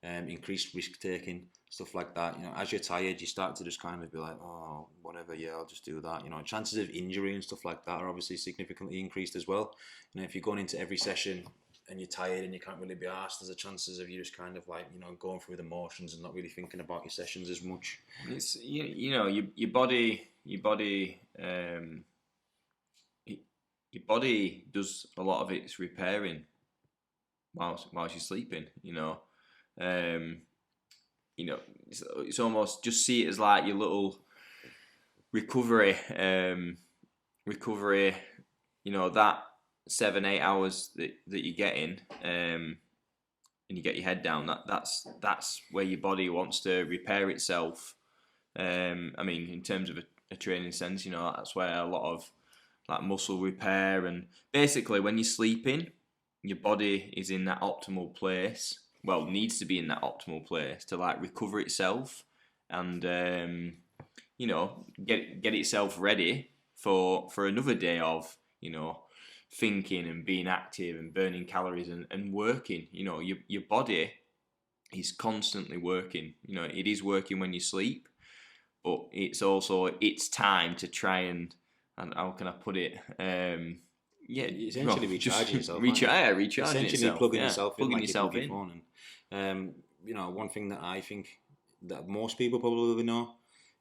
increased risk taking, stuff like that. You know, as you're tired, you start to just kind of be like, oh, whatever, yeah, I'll just do that. You know, chances of injury and stuff like that are obviously significantly increased as well. You know, if you're going into every session and you're tired and you can't really be asked, there's a chances of you just kind of like, you know, going through the motions and not really thinking about your sessions as much. It's you know, your body does a lot of its repairing whilst you're sleeping. You know, it's almost, just see it as like your little recovery. You know, that 7-8 hours that you're getting, and you get your head down. That's where your body wants to repair itself. I mean, in terms of a training sense, you know, that's where a lot of like muscle repair, and basically when you're sleeping, your body is in that optimal place. Well, needs to be in that optimal place to like recover itself and you know, get itself ready for another day of, you know, thinking and being active and burning calories and working. You know, your body is constantly working. You know, it is working when you sleep, but it's also its time to try and how can I put it? Yeah, essentially recharging yourself. Recharging essentially yourself. plugging Yeah, yourself in, plugging like yourself you plug in. your phone in. You know, one thing that I think that most people probably know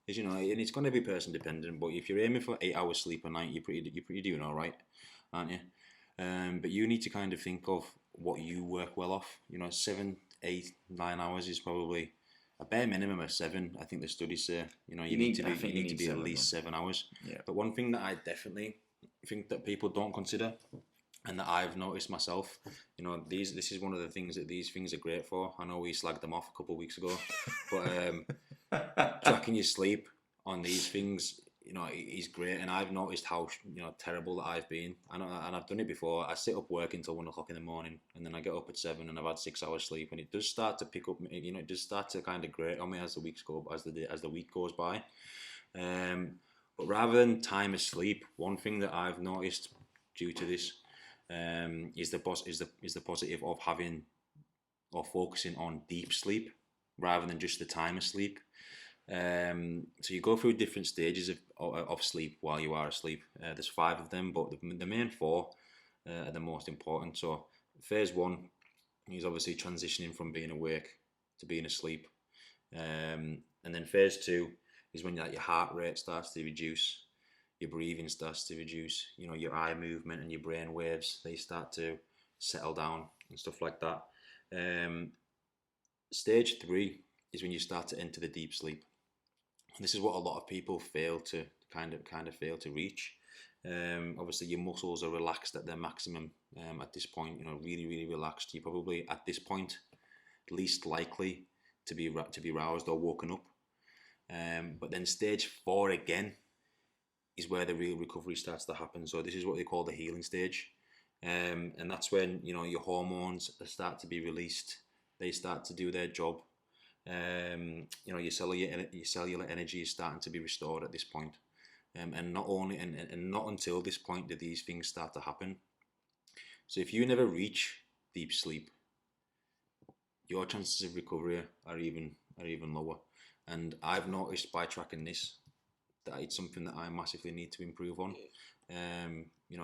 is, you know, and it's going to be person dependent, but if you're aiming for 8 hours sleep a night, you're pretty doing all right, aren't you? But you need to kind of think of what you work well off. You know, 7, 8, 9 hours is probably a bare minimum of 7. I think the studies say, you know, you need to be at least 7 hours. Yeah. But one thing that I definitely think that people don't consider, and that I've noticed myself, you know, this is one of the things that these things are great for. I know we slagged them off a couple of weeks ago, but tracking your sleep on these things, you know, is great. And I've noticed how, you know, terrible that I've been. And I've done it before. I sit up working until 1 o'clock in the morning, and then I get up at 7, and I've had 6 hours sleep, and it does start to pick up. You know, it does start to kind of grate on me as the week goes by. But rather than time asleep, one thing that I've noticed due to this is the positive of having or focusing on deep sleep rather than just the time asleep. So you go through different stages of sleep while you are asleep. There's 5 of them, but the main 4 are the most important. So phase 1 is obviously transitioning from being awake to being asleep, and then phase 2 is when your heart rate starts to reduce, your breathing starts to reduce, your eye movement and your brain waves, they start to settle down and stuff like that. Stage 3 is when you start to enter the deep sleep. And this is what a lot of people fail to kind of fail to reach. Obviously, your muscles are relaxed at their maximum at this point. Really, really relaxed. You're probably at this point least likely to be roused or woken up. But then stage 4 again is where the real recovery starts to happen. So this is what they call the healing stage, and that's when your hormones start to be released. They start to do their job. Your cellular energy is starting to be restored at this point. And not until this point do these things start to happen. So if you never reach deep sleep, your chances of recovery are even lower. And I've noticed by tracking this that it's something that I massively need to improve on. You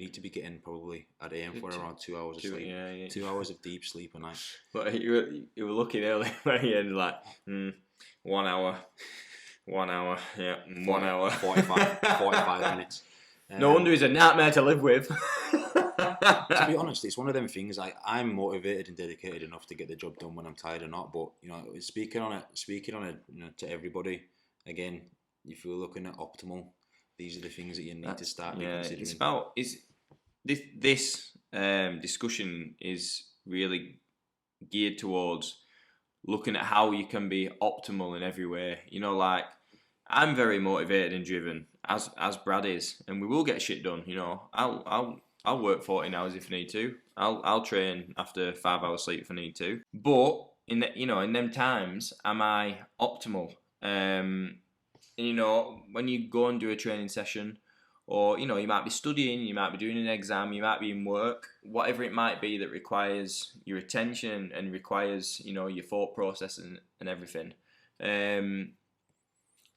need to be getting probably, I'd aim for around 2 hours of sleep. Yeah. 2 hours of deep sleep a night. But you were looking earlier where you had like 1 hour, 1 hour, 1 hour. 45 minutes. No wonder he's a nightmare to live with. To be honest, it's one of them things. I'm motivated and dedicated enough to get the job done when I'm tired or not. But speaking on it, to everybody, again, if you're looking at optimal, these are the things that you need to start considering. This discussion is really geared towards looking at how you can be optimal in every way. Like I'm very motivated and driven, as Brad is, and we will get shit done. I'll work 14 hours if I need to. I'll train after 5 hours sleep if I need to. But in them times, am I optimal? When you go and do a training session, or you might be studying, you might be doing an exam, you might be in work, whatever it might be that requires your attention and requires your thought process and everything.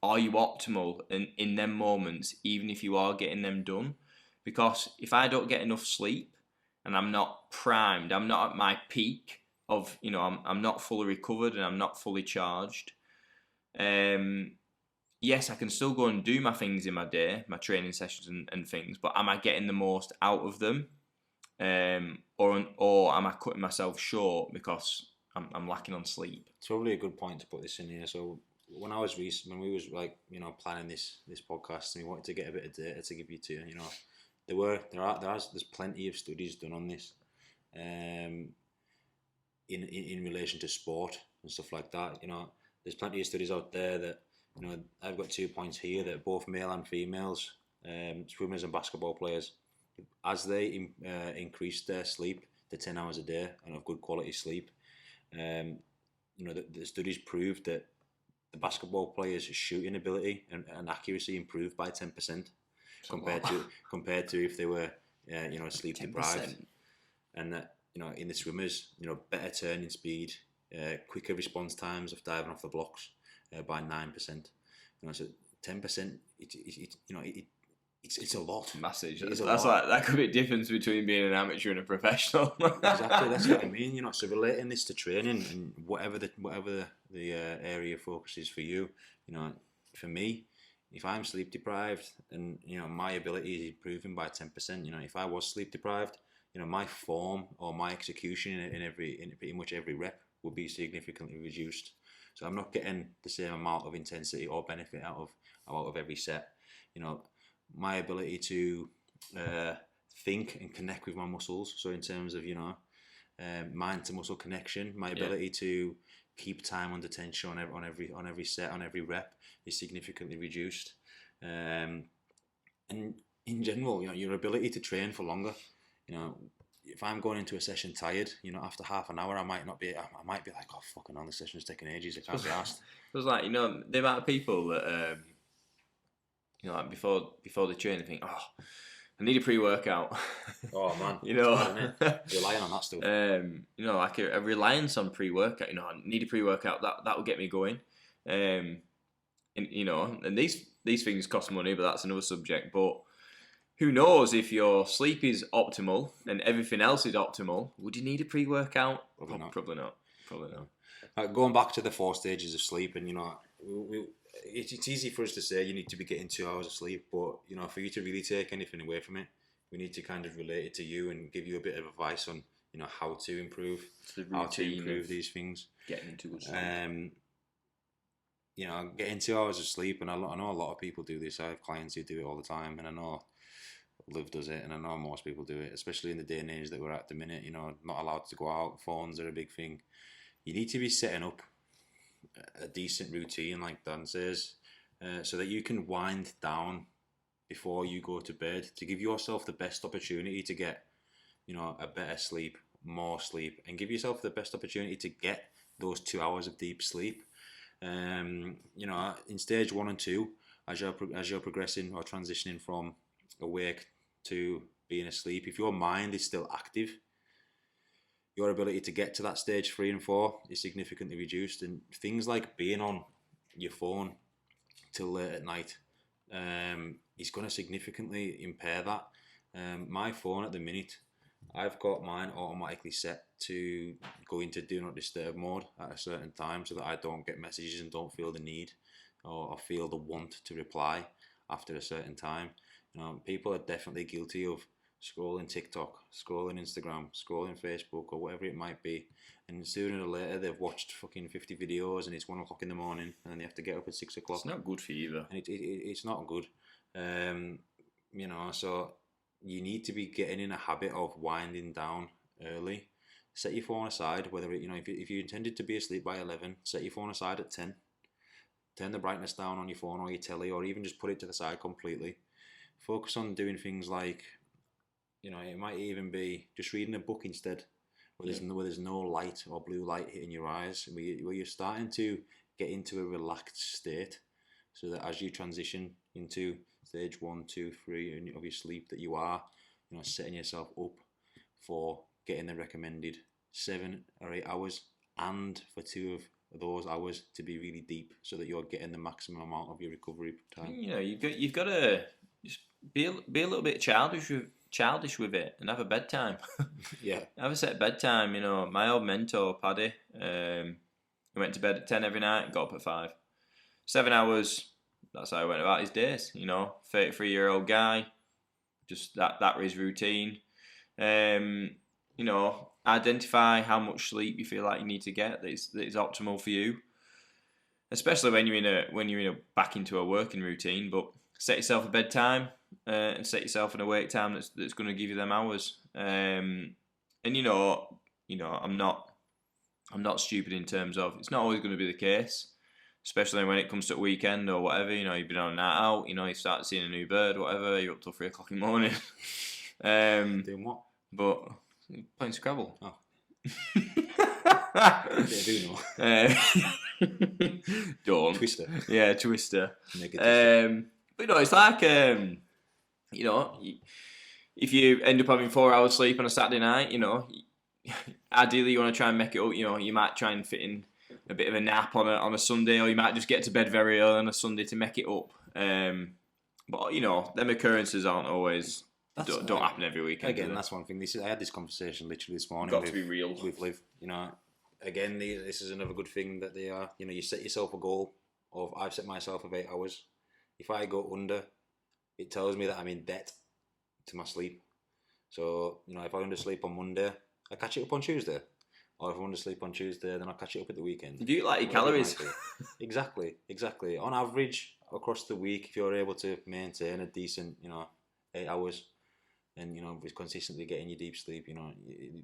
Are you optimal in them moments, even if you are getting them done? Because if I don't get enough sleep and I'm not primed, I'm not at my peak of, I'm not fully recovered and I'm not fully charged. Yes, I can still go and do my things in my day, my training sessions and things, but am I getting the most out of them? Or am I cutting myself short because I'm lacking on sleep? It's probably a good point to put this in here. So when we was like, planning this podcast, and we wanted to get a bit of data to give you to, there's plenty of studies done on this, in relation to sport and stuff like that. There's plenty of studies out there that, I've got 2 points here that both male and females, swimmers and basketball players, as they increase their sleep to 10 hours a day and of good quality sleep, the studies proved that the basketball players' shooting ability and accuracy improved by 10% compared to if they were sleep deprived, and that in the swimmers, better turning speed, quicker response times of diving off the blocks by 9%. So 10%, it's a lot. Massive. That could be the difference between being an amateur and a professional. Exactly, that's what I mean. So relating this to training and whatever the area of focus is for you. For me, if I'm sleep deprived and my ability is improving by 10%. If I was sleep deprived, my form or my execution in pretty much every rep would be significantly reduced. So I'm not getting the same amount of intensity or benefit out of every set. My ability to think and connect with my muscles. So in terms of mind to muscle connection, my ability to keep time under tension on every set, on every rep is significantly reduced. And in general, your ability to train for longer. If I'm going into a session tired, after half an hour, I might be like, oh fucking hell, this session's taking ages. I can't be asked. It was like, the amount of people that You know, like before they train, they think, oh, I need a pre-workout. Oh man, you know, it's bad, isn't it? Relying on that stuff. You know, like a reliance on pre-workout. You know, I need a pre-workout that will get me going. And you know, and these things cost money, but that's another subject. But who knows if your sleep is optimal and everything else is optimal? Would you need a pre-workout? Probably not. Probably not. Probably not. Going back to the 4 stages of sleep, and you know, it's easy for us to say you need to be getting 2 hours of sleep, but you know, for you to really take anything away from it, we need to kind of relate it to you and give you a bit of advice on, you know, how to improve, these things. Getting into good sleep. You know, getting 2 hours of sleep, and I know a lot of people do this. I have clients who do it all the time, and I know Liv does it, and I know most people do it, especially in the day and age that we're at the minute. You know, not allowed to go out, phones are a big thing. You need to be setting up a decent routine, like Dan says, so that you can wind down before you go to bed to give yourself the best opportunity to get, you know, a better sleep, more sleep, and give yourself the best opportunity to get those 2 hours of deep sleep. You know, in stage 1 and 2, as you're progressing or transitioning from awake to being asleep, if your mind is still active, your ability to get to that stage 3 and 4 is significantly reduced, and things like being on your phone till late at night is going to significantly impair that. My phone at the minute, I've got mine automatically set to go into do not disturb mode at a certain time, so that I don't get messages and don't feel the need or feel the want to reply after a certain time. You know, people are definitely guilty of scrolling TikTok, scrolling Instagram, scrolling Facebook, or whatever it might be, and sooner or later they've watched fucking 50 videos and it's 1 o'clock in the morning, and then they have to get up at 6 o'clock. It's not good for you either. And it's not good. You know, so you need to be getting in a habit of winding down early. Set your phone aside, whether it, you know, if you intended to be asleep by 11, set your phone aside at 10. Turn the brightness down on your phone or your telly, or even just put it to the side completely. Focus on doing things like, you know, it might even be just reading a book instead, where there's no light or blue light hitting your eyes, where you're starting to get into a relaxed state, so that as you transition into stage 1, 2, 3 of your sleep, that you are, you know, setting yourself up for getting the recommended 7 or 8 hours, and for 2 of those hours to be really deep, so that you're getting the maximum amount of your recovery time. You know, you've got to just be a little bit childish with it and have a bedtime. Yeah. Have a set bedtime. You know, my old mentor, Paddy, he went to bed at 10 every night, got up at 5. 7 hours, that's how he went about his days. You know, 33-year-old guy, just that was his routine. You know, identify how much sleep you feel like you need to get that is optimal for you, especially when you're back into a working routine. But set yourself a bedtime and set yourself an awake time that's going to give you them hours. And you know, I'm not stupid in terms of it's not always going to be the case, especially when it comes to a weekend or whatever. You know, you've been on a night out. You know, you start seeing a new bird, whatever. You're up till 3 o'clock in the morning. Doing what? But playing Scrabble. Oh. Don't. Twister. Yeah, Twister. But no, it's like you know, if you end up having 4 hours sleep on a Saturday night, you know, ideally you want to try and make it up. You know, you might try and fit in a bit of a nap on a Sunday, or you might just get to bed very early on a Sunday to make it up. But you know, them occurrences aren't always. Don't happen every weekend. Again, that's one thing. I had this conversation literally this morning. Got to be real with Liv. You know, again, this is another good thing that they are. You know, you set yourself a goal of. I've set myself of 8 hours. If I go under, it tells me that I'm in debt to my sleep. So you know, if I undersleep on Monday, I catch it up on Tuesday. Or if I undersleep on Tuesday, then I catch it up at the weekend. Do you like your calories? Exactly. On average, across the week, if you're able to maintain a decent, you know, 8 hours. And you know, consistently getting your deep sleep, you know,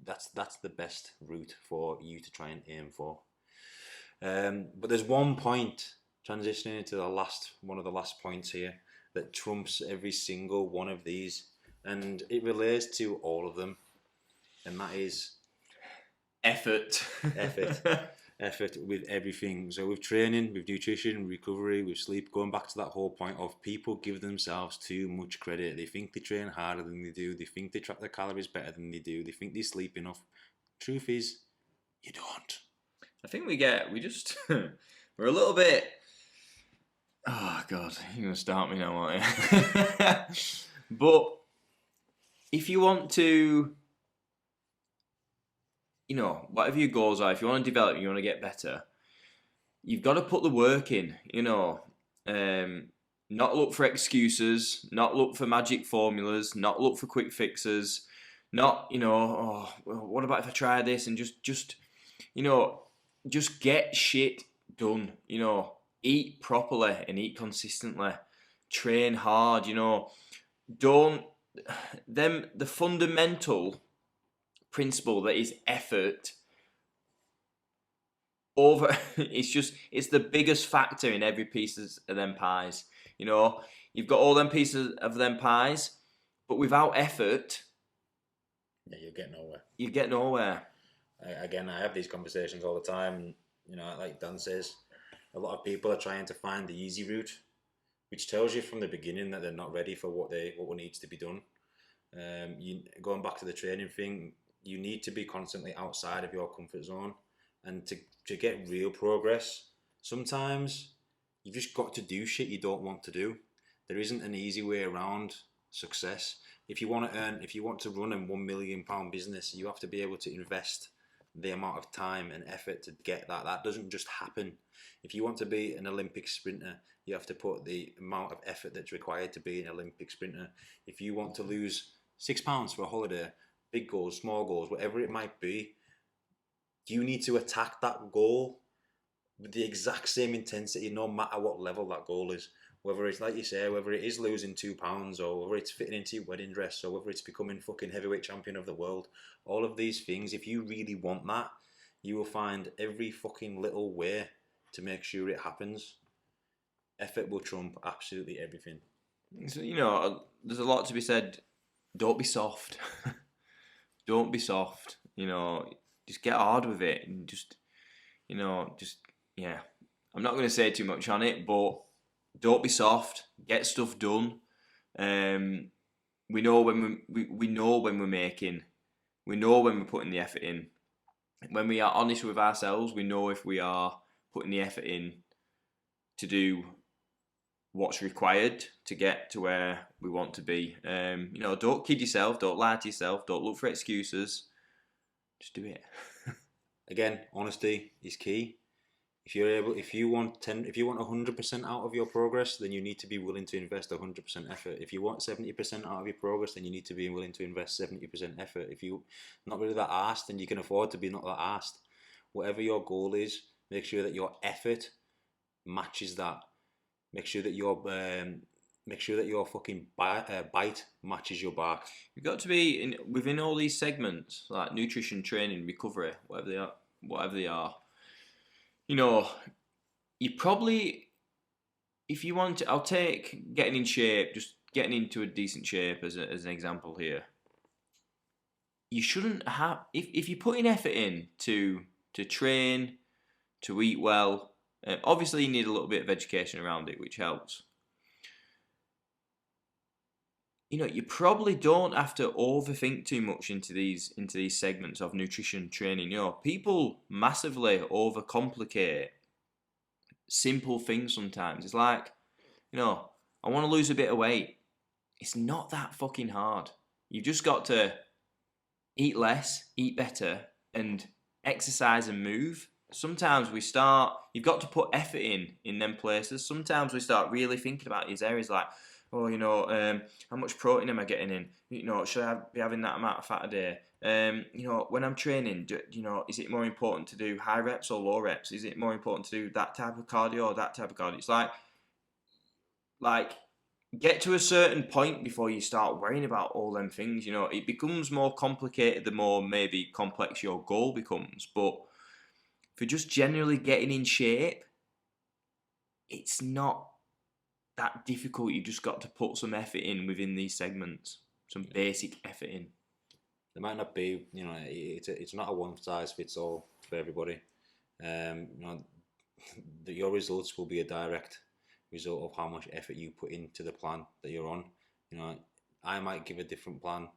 that's the best route for you to try and aim for. But there's one point transitioning into one of the last points here that trumps every single one of these, and it relates to all of them, and that is effort. effort with everything. So with training, with nutrition, recovery, with sleep, going back to that whole point of people give themselves too much credit. They think they train harder than they do. They think they track their calories better than they do. They think they sleep enough. Truth is, you don't. I think we just we're a little bit. Oh God, you're gonna start me now, aren't you? But if you want to, whatever your goals are, if you want to develop, you want to get better, you've got to put the work in. Not look for excuses, not look for magic formulas, not look for quick fixes, not oh, well, what about if I try this and just get shit done. Eat properly and eat consistently, train hard. Don't the fundamental principle that is effort over it's the biggest factor in every piece of them pies. You've got all them pieces of them pies, but without effort, yeah, you get nowhere. You get nowhere. Again, I have these conversations all the time. Like Dan says, a lot of people are trying to find the easy route, which tells you from the beginning that they're not ready for what needs to be done. Going back to the training thing, you need to be constantly outside of your comfort zone, and to get real progress, sometimes you've just got to do shit you don't want to do. There isn't an easy way around success. If you want to run a £1 million business, you have to be able to invest the amount of time and effort to get that. That doesn't just happen. If you want to be an Olympic sprinter, you have to put the amount of effort that's required to be an Olympic sprinter. If you want to lose £6 for a holiday, big goals, small goals, whatever it might be, you need to attack that goal with the exact same intensity, no matter what level that goal is. Whether it's, like you say, whether it is losing £2, or whether it's fitting into your wedding dress, or whether it's becoming fucking heavyweight champion of the world, all of these things, if you really want that, you will find every fucking little way to make sure it happens. Effort will trump absolutely everything. So, there's a lot to be said. Don't be soft. Don't be soft. Just get hard with it, and yeah. I'm not going to say too much on it, but don't be soft. Get stuff done. We know when we know when we're making. We know when we're putting the effort in. When we are honest with ourselves, we know if we are putting the effort in to do what's required to get to where we want to be. Don't kid yourself. Don't lie to yourself. Don't look for excuses. Just do it. Again, honesty is key. If you want 100% out of your progress, then you need to be willing to invest 100% effort. If you want 70% out of your progress, then you need to be willing to invest 70% effort. If you're not really that arsed, then you can afford to be not that arsed. Whatever your goal is, make sure that your effort matches that. Make sure that your fucking bite matches your bark. You've got to be within all these segments, like nutrition, training, recovery, whatever they are. You probably, if you want to, I'll take getting in shape, just getting into a decent shape as an example here. You shouldn't have, if you're putting effort in to train, to eat well, obviously you need a little bit of education around it, which helps. You probably don't have to overthink too much into these segments of nutrition, training. People massively overcomplicate simple things sometimes. It's like, I want to lose a bit of weight. It's not that fucking hard. You've just got to eat less, eat better, and exercise and move. Sometimes you've got to put effort in them places. Sometimes we start really thinking about these areas like, oh, how much protein am I getting in? Should I be having that amount of fat a day? When I'm training, is it more important to do high reps or low reps? Is it more important to do that type of cardio or that type of cardio? It's like get to a certain point before you start worrying about all them things. It becomes more complicated the more maybe complex your goal becomes. But if you're just generally getting in shape, it's not that difficult. You just got to put some effort in within these segments, some basic effort in. There might not be, it's not a one size fits all for everybody. Your results will be a direct result of how much effort you put into the plan that you're on. I might give a different plan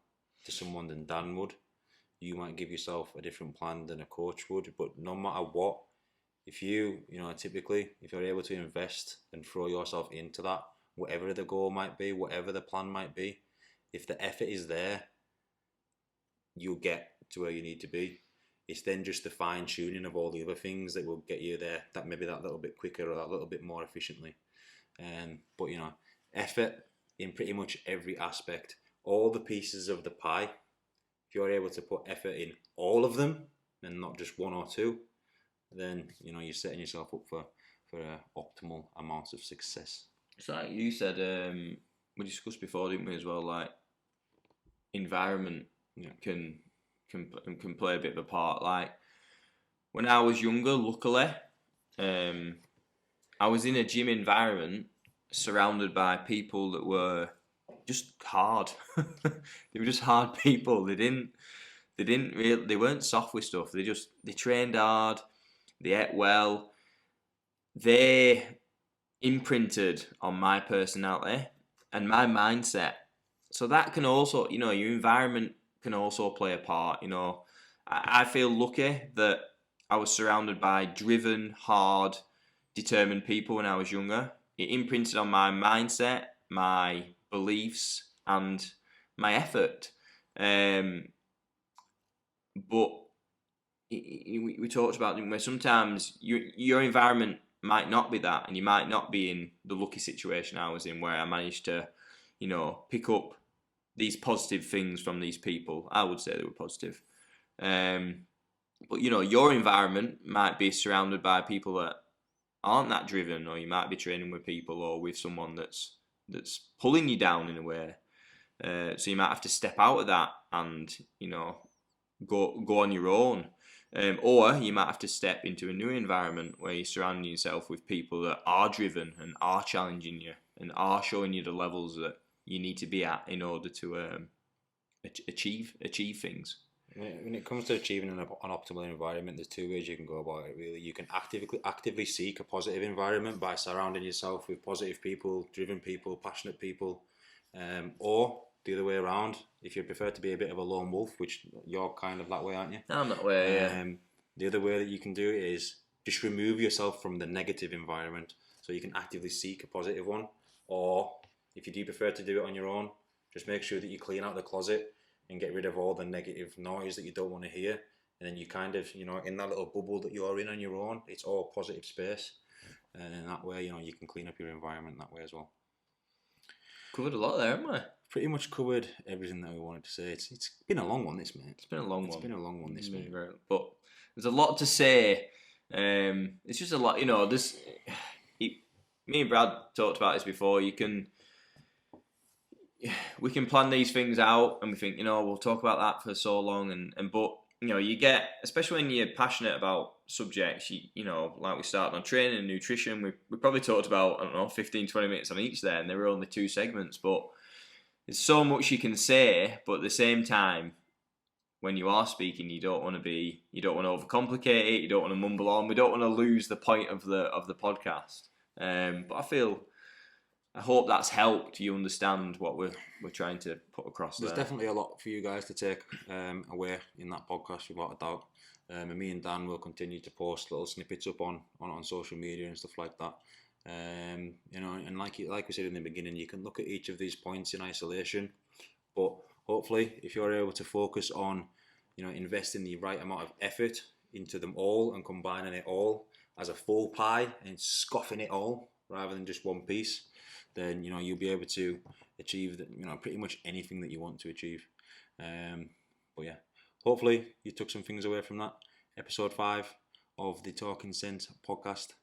to someone than Dan would. You might give yourself a different plan than a coach would. But no matter what, if typically, if you're able to invest and throw yourself into that, whatever the goal might be, whatever the plan might be, if the effort is there, you'll get to where you need to be. It's then just the fine tuning of all the other things that will get you there, that maybe that little bit quicker or that little bit more efficiently. But effort in pretty much every aspect, all the pieces of the pie. If you're able to put effort in all of them and not just one or two, then you're setting yourself up for optimal amounts of success. It's like you said, we discussed before, didn't we, as well? Like environment can play a bit of a part. Like when I was younger, luckily, I was in a gym environment surrounded by people that were just hard. They were just hard people. They weren't soft with stuff. They trained hard. They ate well. They imprinted on my personality and my mindset. So that can also, your environment can also play a part. I feel lucky that I was surrounded by driven, hard, determined people when I was younger. It imprinted on my mindset, my beliefs, and my effort. But we talked about where sometimes your environment might not be that, and you might not be in the lucky situation I was in, where I managed to, pick up these positive things from these people. I would say they were positive. But your environment might be surrounded by people that aren't that driven, or you might be training with people or with someone that's pulling you down in a way. So you might have to step out of that and go on your own. Or you might have to step into a new environment where you're surrounding yourself with people that are driven and are challenging you and are showing you the levels that you need to be at in order to achieve things. When it comes to achieving an optimal environment, there's two ways you can go about it, really. You can actively seek a positive environment by surrounding yourself with positive people, driven people, passionate people, or the other way around, if you prefer to be a bit of a lone wolf, which you're kind of that way, aren't you? I'm that way, yeah. The other way that you can do it is just remove yourself from the negative environment, so you can actively seek a positive one. Or if you do prefer to do it on your own, just make sure that you clean out the closet and get rid of all the negative noise that you don't want to hear. And then you kind of, in that little bubble that you're in on your own, it's all positive space. And in that way, you can clean up your environment that way as well. Covered a lot there, haven't we? Pretty much covered everything that we wanted to say. It's been a long one, this, mate. It's been a long one. It's been a long one, this, mate. But there's a lot to say. It's just a lot, me and Brad talked about this before. We can plan these things out, and we think, we'll talk about that for so long, but you get, especially when you're passionate about subjects, like we started on training and nutrition, we probably talked about, 15, 20 minutes on each there, and there were only 2 segments, but there's so much you can say. But at the same time, when you are speaking, you don't want to overcomplicate it, you don't want to mumble on, we don't want to lose the point of the podcast. But I hope that's helped you understand what we're trying to put across there. There's definitely a lot for you guys to take away in that podcast, without a doubt. And me and Dan will continue to post little snippets up on social media and stuff like that. And like we said in the beginning, you can look at each of these points in isolation, but hopefully, if you're able to focus on, investing the right amount of effort into them all and combining it all as a full pie and scoffing it all rather than just one piece, then you'll be able to achieve pretty much anything that you want to achieve. But yeah, hopefully you took some things away from that. Episode 5 of the Talking Sense podcast.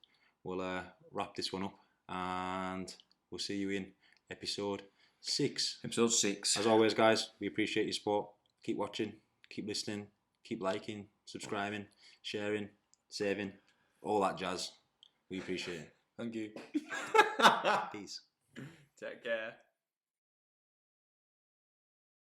We'll wrap this one up, and we'll see you in episode 6. Episode 6. As always, guys, we appreciate your support. Keep watching, keep listening, keep liking, subscribing, sharing, saving, all that jazz. We appreciate it. Thank you. Peace. Take care.